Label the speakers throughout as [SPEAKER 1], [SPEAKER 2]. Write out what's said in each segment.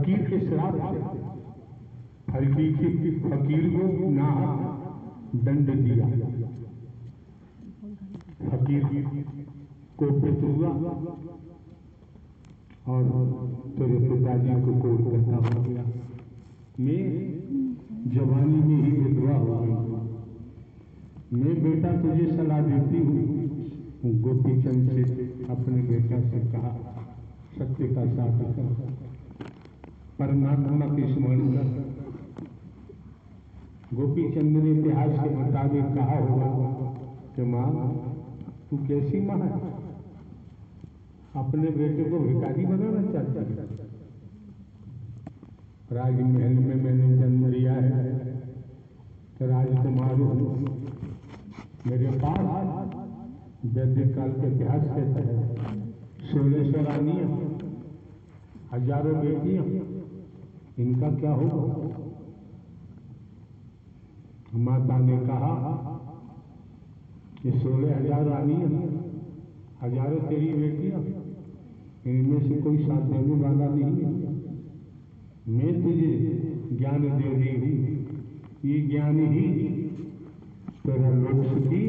[SPEAKER 1] फकीर के श्राप थे। फकीर को ना दंड दिया, फकीर को पितुआ और तेरे पिताजी को कोर करता हो गया। मैं जवानी में ही विधवा हो गई। मैं बेटा तुझे सलाह देती हूँ, गोपीचंद से अपने बेटा से कहा, सत्य का साथ कर, परमात्मा के स्मरण कर। गोपीचंद ने इतिहास के मुताबिक कहा होगा कि माँ तू कैसी माँ है, अपने बेटे को भिखारी बनाना चाहती है। राजमहल में मैंने जन्म लिया है, राजकुमार हूँ। मेरे पास वैदिक काल के इतिहास कहता है 1600 रानियां, हजारों बेटियां, इनका क्या होगा? माता ने कहा कि 16,000 रानियां, हजारों तेरी बेटियां, इनमें से कोई साथ देने वाला नहीं है। मैं तुझे ज्ञान दे रही हूँ, ये ज्ञान ही तेरा लोक सुखी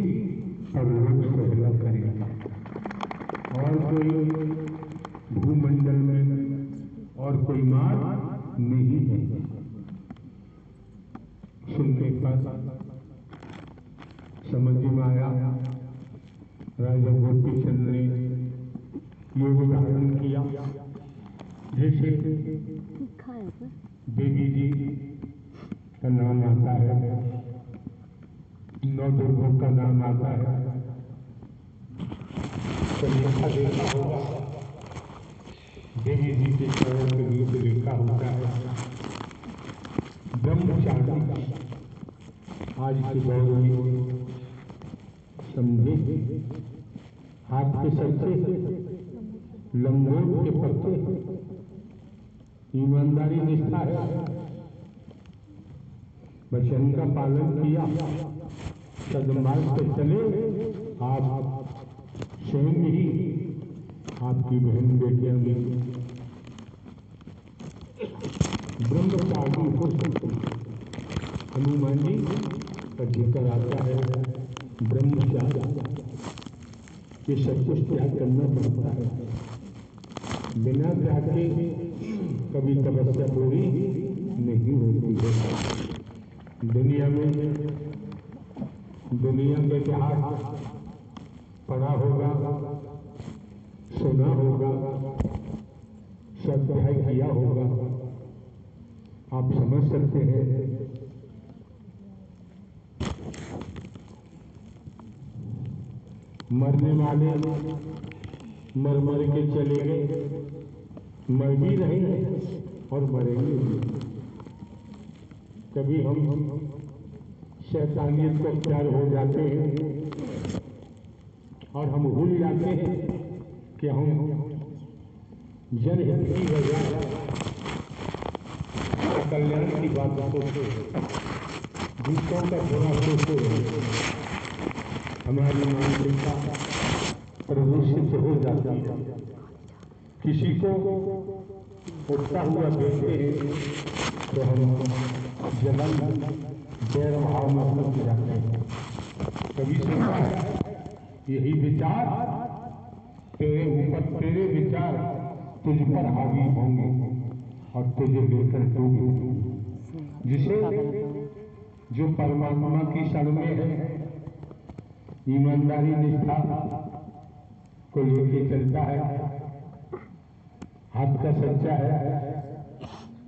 [SPEAKER 1] और लोक सहला करेगा। और कोई भूमंडल में और कोई मार्ग नहीं है। सुनने पर समझ में आया, राजा गोपीचंद ने योग धारण किया। जैसे देवी जी का नाम आता है, नौ दुर्गों का नाम आता है, तो लिखा देखा होगा देवी जी के चरण के नीचे लिखा होता है ब्रह्मचारी। आज की दौर में समझे, हाथ के सच्चे, लंगोट के पत्ते, ईमानदारी निष्ठा है, वचन का पालन किया, सद्मार्ग पे चले, आप स्वयं ही आपकी बहन बेटियां भी ब्रह्मचारी हो सकते। हनुमान जी का जिक्र आता है ब्रह्मचारी, ये सब कुछ त्याग करना पड़ता है। बिना त्याग के कभी तपस्या पूरी नहीं होती है। दुनिया के इतिहास पढ़ा होगा, सुना होगा, स्वाध्याय किया होगा, आप समझ सकते हैं। मरने वाले मर मर के चले गए, मर भी रहेंगे और मरेंगे भी। कभी हम शैतानियत को प्यार हो जाते हैं और हम भूल जाते हैं कि हम जनहित की वजह कल्याण की बात सोचते हैं, दूसरों का बुरा सोचते हैं। हमारी मानसिकता प्रदूषित हो जाती है। किसी को उठता हुआ देखते हैं तो हम जलन बैर भाव में पहुंच जाते हैं। कभी सोचा है यही विचार तेरे ऊपर, तेरे विचार तुझ पर हावी होंगे और तुझे लेकर डूबेंगे। जिसे जो परमात्मा की शरण में है, ईमानदारी निष्ठा को लेके चलता है, हाथ का सच्चा है,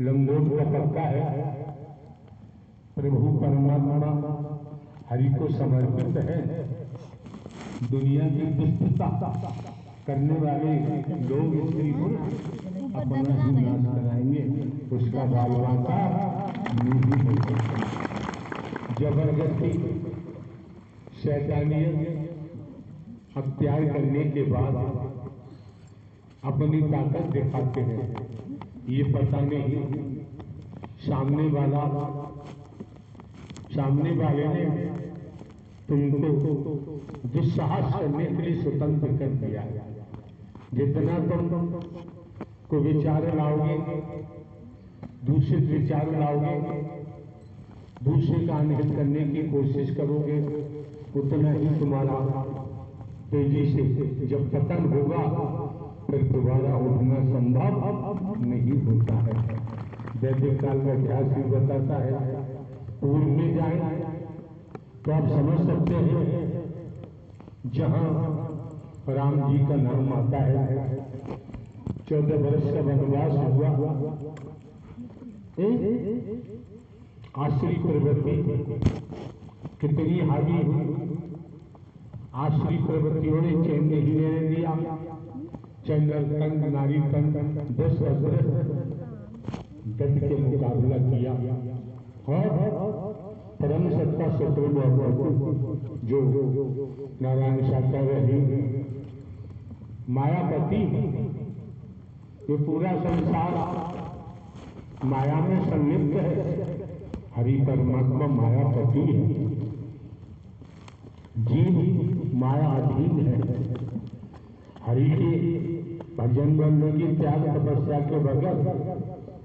[SPEAKER 1] लंगोट का पक्का है, प्रभु परमात्मा हरि को समर्पित है, दुनिया की दुष्टता करने वाले लोग स्त्री पुरुष अपना ही नाश कराएंगे, उसका बाल बांका नहीं हो सकता। जबरदस्ती शैतानियत अख्तियार करने के बाद अपनी ताकत दिखाते हैं। ये पता नहीं सामने वाले ने तुमको दुस्साहस करने के लिए स्वतंत्र कर दिया। जितना तुम को विचार लाओगे, दूषित विचार लाओगे, दूसरे का अनहित करने की कोशिश करोगे, उतना ही तुम्हारा तेजी से जब पतन होगा फिर दोबारा उठना संभव नहीं होता है। वैदिक काल का इतिहास भी बताता है। पूर्व में जाए तो आप समझ सकते हैं, जहां राम जी का नाम आता है, 14 वर्ष का वनवास हुआ, आश्री प्रवृत्ति कितनी हावी हुई। आश्री प्रवृत्तियों ने चैन नहीं लेने दिया। चंद्र तंग नारी तंग 10 गद के मुकाबला किया और परम सत्ता शत्रु जो नारायण शाखा रही मायापति, ये पूरा संसार माया में संलिप्त है। हरि परमात्मा मायापति है, जीव माया अधीन है। हरि के भजन बनने की त्याग तपस्या के बगैर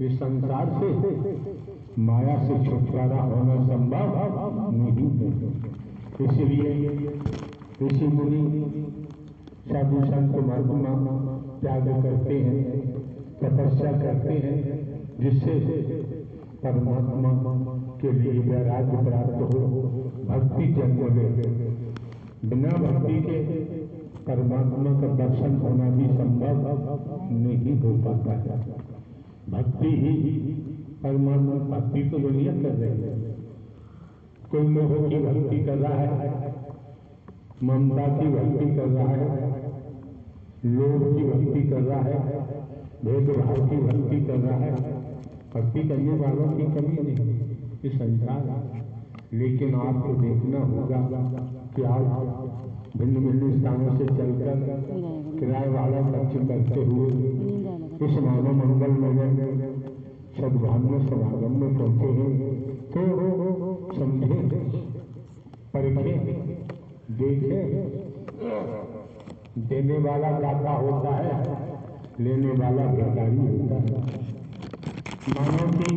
[SPEAKER 1] इस संसार से माया से छुटकारा होना संभव नहीं है। इसलिए ऋषि मुनि साधु संत महात्मा त्याग करते हैं, तपस्या करते हैं, जिससे परमात्मा के लिए वैराग्य प्राप्त हो, भक्ति जन्म ले। बिना भक्ति के परमात्मा का दर्शन होना भी संभव नहीं हो पाता है। भक्ति ही परमात्मा, भक्ति तो दुनिया कर रही है। कोई मोह की भक्ति कर रहा है, ममता की भक्ति कर रहा है, लोभ की भक्ति कर रहा है, भेदभाव की भक्ति कर रहा है। भक्ति करने वालों की कमी नहीं इस संसार है। लेकिन आपको देखना होगा कि आप भिन्न भिन्न स्थानों से चलकर किराए वाला खर्च करते हुए इस मानव मंगल में सद्भावना समागम में पहुंचे हैं, तो समझे, परखे, देखे, देने वाला दाता होता है, लेने वाला भिखारी होता है। मानव की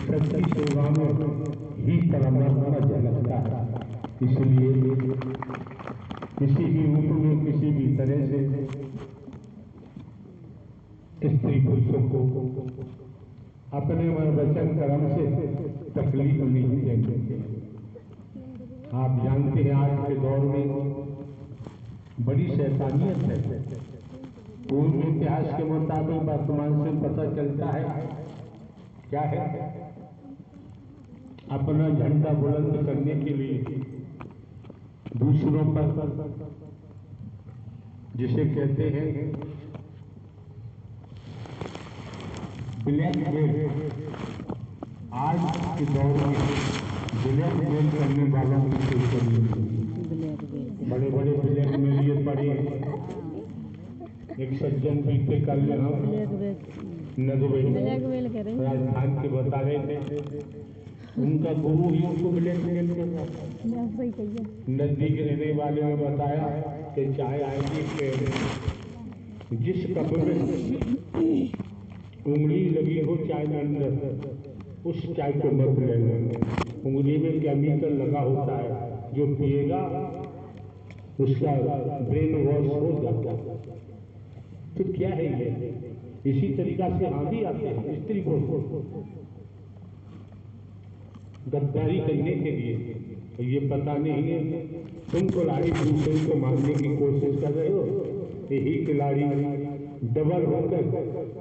[SPEAKER 1] सच्ची सेवा में ही परमात्मा झलकता है। इसलिए किसी भी रूप में, किसी भी तरह से स्त्री पुरुषों को अपने मन वचन कर्म से तकलीफ नहीं देंगे। आप जानते हैं आज के दौर में बड़ी शैतानियत है। पूर्व इतिहास के मुताबिक वर्तमान से पता चलता है क्या है, अपना झंडा बुलंद करने के लिए दूसरों पर, जिसे कहते हैं ब्लैकमेल, आज के दौर में ब्लैकमेल करने वालों की बड़े बड़े ब्लैकमेलियर पड़े। एक सज्जन बीते कल राजस्थान के बता रहे थे, उनका गुरु ही उनको ब्लैकमेल कर रहा था। नजदीक रहने वाले ने बताया कि चाय आएगी कि जिस कप में उंगली लगी हो चाय के अंदर, उस चाय को मत लेना। उंगली में केमिकल लगा होता है, जो पिएगा उसका ब्रेन वॉश हो जाता है। तो क्या है ये? इसी तरीका से हम भी आते हैं स्त्री को गद्दारी करने के लिए। ये पता नहीं है तुम खिलाड़ी दूसरे को मारने की कोशिश कर रहे हो, यही खिलाड़ी डबल होकर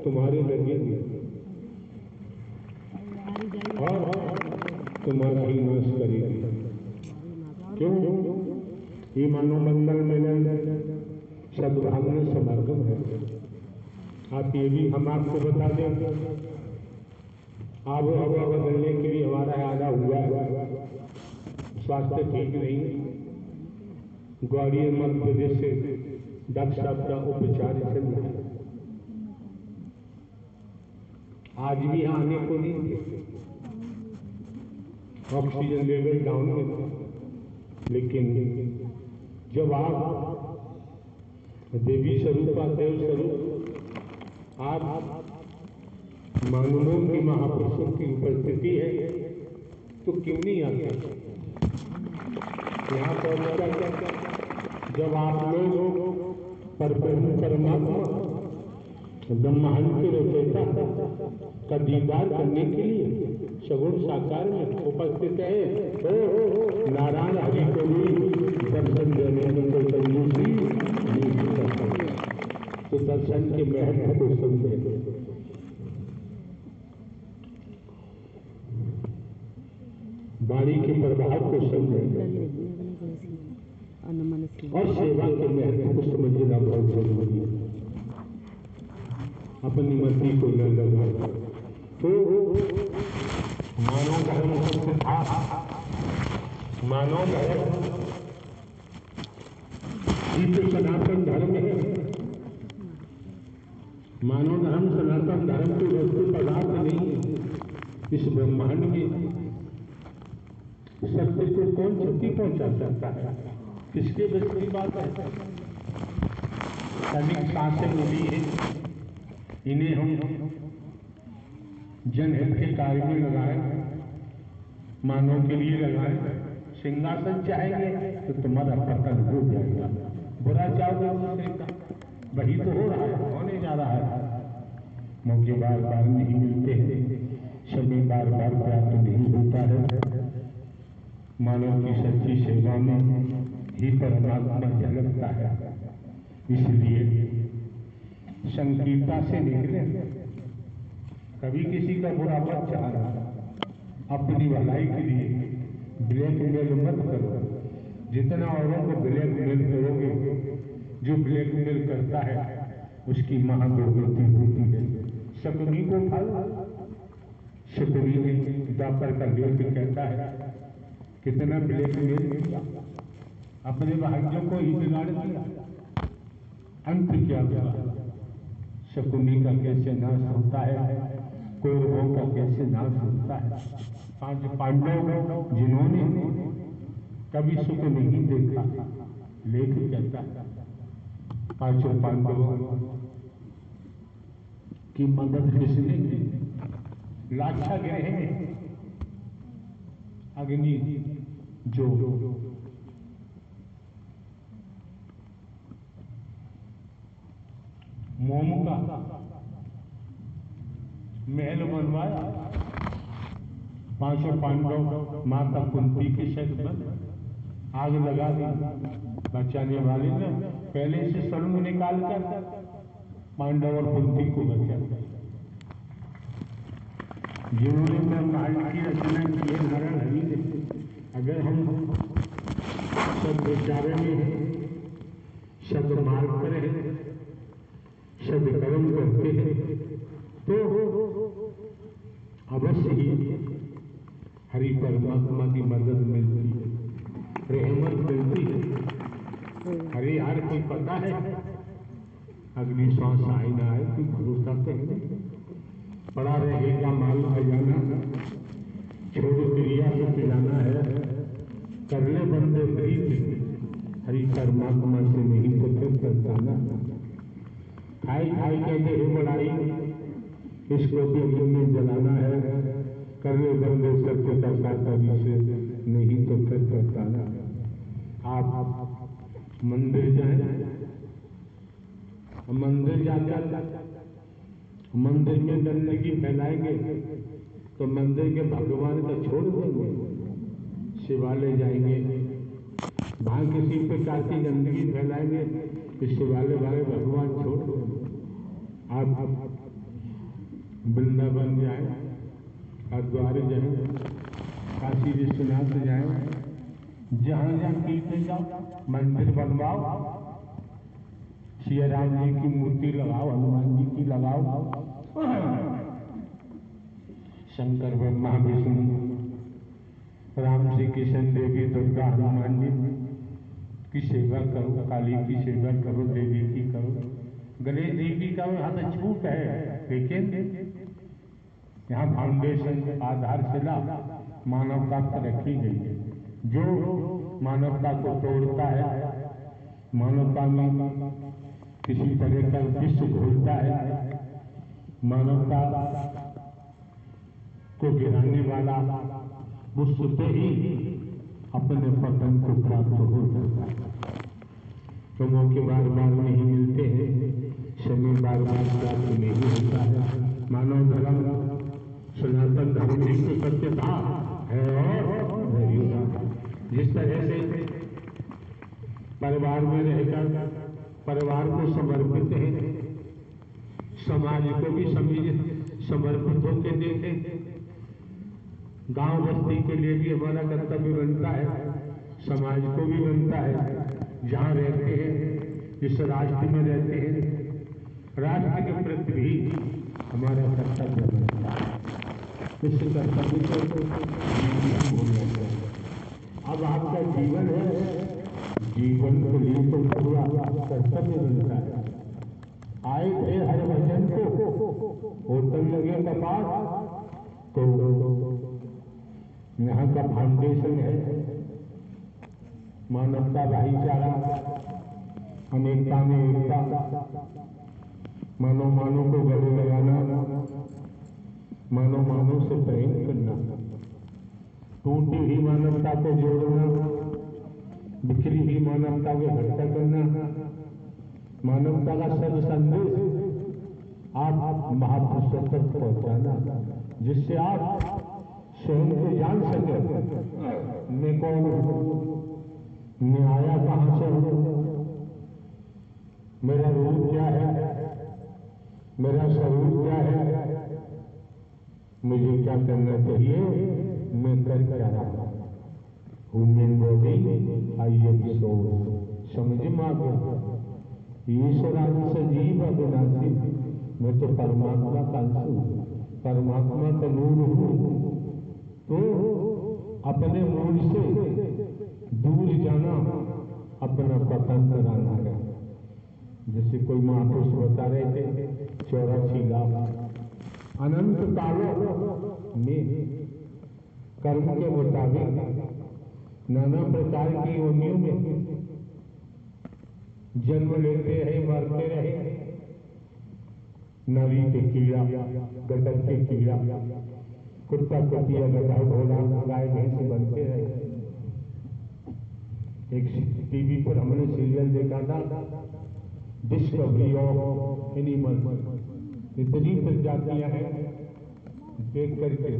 [SPEAKER 1] तुम्हारे लगेंगे और तुम्हारा ही नाश करेगी। क्यों? ये मनोमंडल में सद्भावना समागम है। आप ये भी हम आपको बता दें, आबो हवा बदलने के लिए हमारा आना हुआ है। स्वास्थ्य ठीक नहीं, ग्वालियर मध्य प्रदेश से डॉक्टर साहब का उपचार चल रहा है। आज भी आने को नहीं, ऑक्सीजन लेवल डाउन है। लेकिन जब आप देवी स्वरूप, देव स्वरूप, आप मानवों की महापुरुषों की उपस्थिति है तो क्यों नहीं आते? यहाँ पर जब आप लोग परब्रह्म परमात्मा ब्रह्मांड के रचयिता का दीदार करने के लिए सगुण साकार में उपस्थित है तो नारायण हरि को भी दर्शन देने में कोई कंजूसी नहीं हो सकता। तो दर्शन के महत्व को समझे, वाणी के प्रभाव को समझे और सेवा के महत्व को समझना बहुत जरूरी है। अपनी मति को न लगाए तो मानव धर्म मानव धर्म ही तो सनातन धर्म है। मानव धर्म सनातन धर्म की वस्तु पदार्थ नहीं है। इस ब्रह्मांड में सत्य को कौन क्षति पहुंचा सकता है? किसके बस की बात है? तनिक सांसें मिली है, इन्हें हम जनहित के कार्य में लगाए, मानव के लिए लगाए। सिंहासन चाहेंगे तो तुम्हारा पतन हो जाएगा। बुरा चाहोगे दूसरे का, वही तो हो रहा है, होने जा रहा है। मौके बार बार नहीं मिलते हैं, समय बार बार प्राप्त नहीं होता है। मानव की सच्ची सेवा में ही परमात्मा झलकता है। इसलिए संकीर्णता से निकले, कभी किसी का बुरा मत चाहना, अपनी भलाई के लिए ब्लैकमेल मत करो। जितना औरों को ब्लैकमेल करोगे, जो ब्लैकमेल करता है उसकी महादुर्गति होती है। शकुनी को उठाओ, शकुनी ने द्वापर का लेख कहता है कितना ब्लैकमेल किया, अपने भाइयों को ही बिगाड़ दिया। अंत क्या हुआ? शकुनी का कैसे नाश होता है, कौरवों का कैसे नाश होता है। 5 पांडव जिन्होंने कभी सुख नहीं देखा, लेख कहता है 5 पांडवों की मदद किसने की? लाक्षा गृह में अग्नि जो मोम का महल बनवाया, 5 पांडव माता कुंती के शक बन आग लगा दी। बचाने वाले ने पहले से सड़ू निकाल कर पांडव और कुंती को बचा। जिन्होंने ब्रह्मांड की रचना की है नारायण हरि ने, अगर हम सब विचारे में हैं, सब मार्ग पर हैं, सब कर्म करते हैं तो अवश्य ही हरि परमात्मा की मदद मिलती है, रहमत मिलती है। हरि हर को पता है अग्नि श्वास आए ना आए, कोई भरोसा तो है। पड़ा रहेगा माल खजाना, छोड़ क्रिया को खिलाना है। कर ले बंदे प्रीत, हरि परमात्मा से नहीं तो फिर करताना। खाई खाई कहते हैं बड़ाई, इसको भी अग्नि में जलाना है। कर ले बंदे सत्य का साथ से नहीं तो फिर करताना। आप मंदिर जाए, मंदिर जाकर मंदिर में गंदगी फैलाएंगे तो मंदिर के भगवान का छोड़ देंगे। शिवालय जाएंगे, वहां किसी प्रकार की गंदगी फैलाएंगे तो शिवालय वाले भगवान छोड़ देंगे। आप वृंदावन जाए, हरिद्वार जाए, काशी विश्वनाथ जाए, जहां जहां कीर्तन जाओ, मंदिर बनवाओ, श्री राम जी की मूर्ति लगाओ, हनुमान जी की लगाओ, शंकर ब्रह्मा विष्णु राम जी किशन देवी दुर्गा हनुमान जी की सेवा करो, काली की सेवा करो, देवी की करो, गणेश जी की करो। यहाँ तो छूट है, लेकिन यहाँ फाउंडेशन आधारशिला मानवता पर रखी गई है। जो मानवता को तोड़ता है, मानवता में किसी तरह का विष घोलता है, मानवता को गिराने वाला उससे ही अपने पतन को प्राप्त हो जाता है। तो मौके बार बार नहीं मिलते हैं, समय बार बार प्राप्त नहीं होता है। मानव धर्म सनातन धर्म विश्व सत्यता है और रहेगा। जिस तरह से परिवार में रहकर परिवार को समर्पित है, समाज को भी समर्पित होकर देखें। गांव बस्ती के लिए भी हमारा कर्तव्य बनता है, समाज को भी बनता है। जहाँ रहते हैं, जिस राष्ट्र में रहते हैं, राष्ट्र के प्रति भी हमारा कर्तव्य बनता है। इस कर्तव्य को अब आपका जीवन है, जीवन के लिए तो पूरा कर्तव्य बनता है। आए थे हर भजन को होटल लगे कपाट, तो यहाँ का फाउंडेशन है मानवता, भाईचारा, अनेकता में एकता, मानव मानव को गले लगाना, मानव मानव से प्रेम करना, टूटी हुई मानवता को जोड़ना, बिखरी हुई मानवता को इकट्ठा करना, मानवता का सर्व संदेश आप महापुरुषों तक पहुंचाना, जिससे आप स्वयं को जान सके मैं कौन हूं, मैं आया कहां से हूं, मेरा रूप क्या है, मेरा स्वरूप क्या है, मुझे क्या करना चाहिए, मैं कर क्या रहा हूं। बॉडी आइए समझ में आ गया। ईश्वरांश जीव अविनाशी, मैं तो परमात्मा का अंश हूं, परमात्मा का नूर हूं। तो अपने मूल से दूर जाना अपना पतन कराना है। जैसे कोई महापुरुष बता रहे थे 84 लाख अनंत कालों में कर्म के मुताबिक नाना प्रकार की योनियों में जन्म लेते रहे, मरते रहे, नरी के कीड़ा, गटर के कीड़ा, कुत्ता कुतिया, गधा घोड़ा, गाय भैंस बनते रहे। एक टीवी पर हमने सीरियल देखा था, डिस्कवरी ऑफ एनिमल, इतनी प्रजातियां हैं, देख करके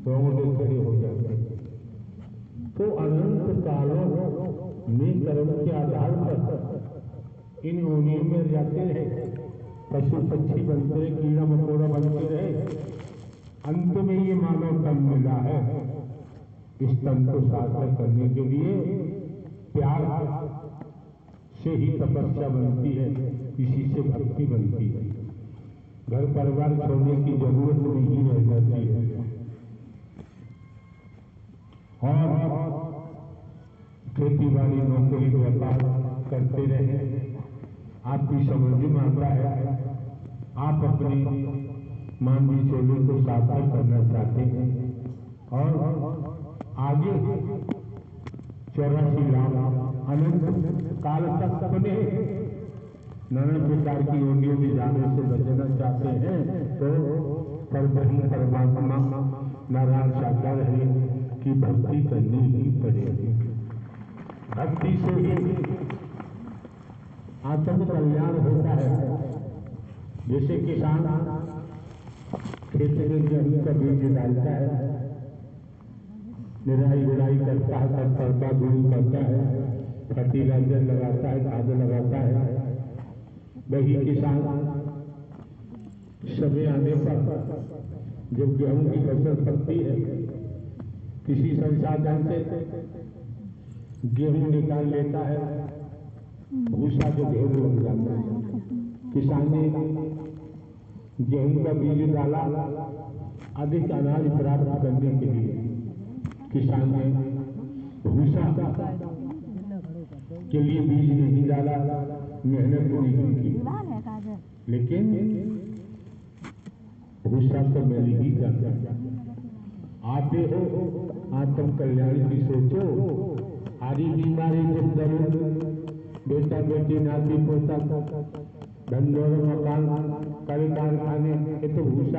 [SPEAKER 1] रोंगटे खड़े हो जाते। तो अनंत कालों में कर्म के आधार पर इन योनियों में जाते रहे, पशु पक्षी बनते रहे, कीड़ा मकोड़ा बनते रहे। अंत में ये मानव तन मिला है। इस तन को सार्थक करने के लिए प्यार से ही तपस्या बनती है, इसी से भक्ति बनती है। घर परिवार छोड़ने की जरूरत नहीं रह जाती है। और खेती बाड़ी, नौकरी, व्यापार करते रहे, आपकी समझ में आता है आप अपने मानवीय चोले को सार्थक करना चाहते हैं और आगे 84 लाख अनंत काल तक अपने नाना प्रकार की योनियों में जाने से बचना चाहते हैं, तो परब्रह्म परमात्मा नारायण साकार है की भक्ति करनी ही पड़ेगी। भक्ति से ही आत्म कल्याण होता है। जैसे किसान खेत में गेहूं का बीज डालता है, निराई गुड़ाई करता है, करता धूल करता है, फर्टिलाइजर लगाता है, खाद लगाता है। वही किसान समय आने पर जब गेहूं की फसल पकती है, किसी संसाधन से गेहूं निकाल लेता है, भूसा जो ढेर लग जाता है। किसान ने गेहूं का बीज डाला अधिक अनाज प्राप्त करने के लिए, किसान ने भूसा के लिए बीज नहीं डाला, मेहनत नहीं की, लेकिन भूसा तो मिल ही जाता। आते हो आत्म कल्याण की सोचो, हारी बीमारी दुख दर्द, बेटा बेटी नाती पोता धंधों मकान कल कारखाने ये तो भूसा